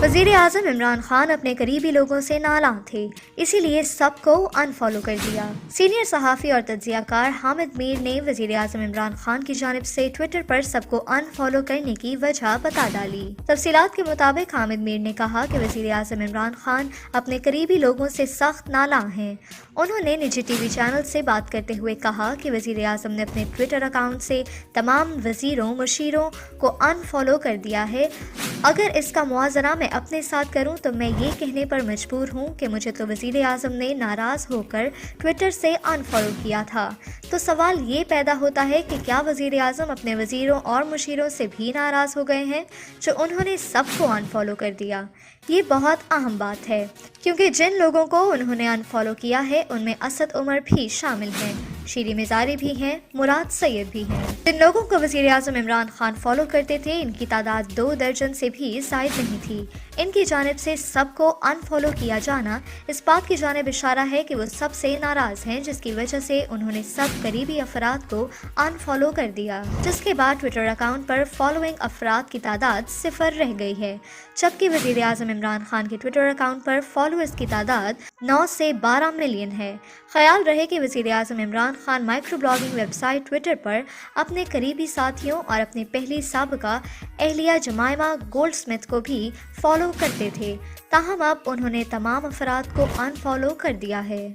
वज़ीर आज़म इमरान खान अपने करीबी लोगों से नाराज़ थे, इसीलिए सबको अनफॉलो कर दिया। सीनियर सहाफ़ी और तज्ज़ियाकार हामिद मीर ने वज़ीर आज़म इमरान खान की जानिब से ट्विटर पर सबको अनफॉलो करने की वजह बता डाली। तफसीलात के मुताबिक हामिद मीर ने कहा कि वज़ीर आज़म इमरान खान अपने करीबी लोगों से सख्त नाराज़ हैं। उन्होंने निजी टीवी चैनल से बात करते हुए कहा कि वज़ीर आज़म ने अपने ट्विटर अकाउंट से तमाम वज़ीरों मुशीरों को अनफॉलो कर दिया है। अगर इसका मुआज़रा मैं अपने साथ करूं तो मैं ये कहने पर मजबूर हूं कि मुझे तो वज़ीर आज़म ने नाराज़ होकर ट्विटर से अनफॉलो किया था। तो सवाल ये पैदा होता है कि क्या वज़ीर आज़म अपने वज़ीरों और मुशीरों से भी नाराज़ हो गए हैं जो उन्होंने सबको अनफॉलो कर दिया। ये बहुत अहम बात है, क्योंकि जिन लोगों को उन्होंने अनफॉलो किया है उनमें असद उमर भी शामिल हैं, शीरी मिज़ारी भी हैं, मुराद सैयद भी हैं। जिन लोगों को वज़ीर आज़म इमरान खान फॉलो करते थे इनकी तादाद 2 दर्जन से भी ज़ायद नहीं थी। इनकी जानिब से सबको अनफॉलो किया जाना इस बात की जानिब इशारा है कि वो सबसे नाराज़ हैं, जिसकी वजह से उन्होंने सब करीबी अफराद को अनफॉलो कर दिया, जिसके बाद ट्विटर अकाउंट पर फॉलोइंग अफराद की तादाद 0 रह गई है, जबकि वज़ीर आज़म इमरान खान के ट्विटर अकाउंट पर फॉलोअर्स की तादाद 9 से 12 मिलियन है। ख्याल रहे कि वज़ीर आज़म Imran Khan micro blogging website Twitter पर अपने करीबी साथियों और अपनी पहली साबिका एहलिया जमाइमा गोल्डस्मिथ को भी फॉलो करते थे, ताहम अब उन्होंने तमाम अफराद को अनफॉलो कर दिया है।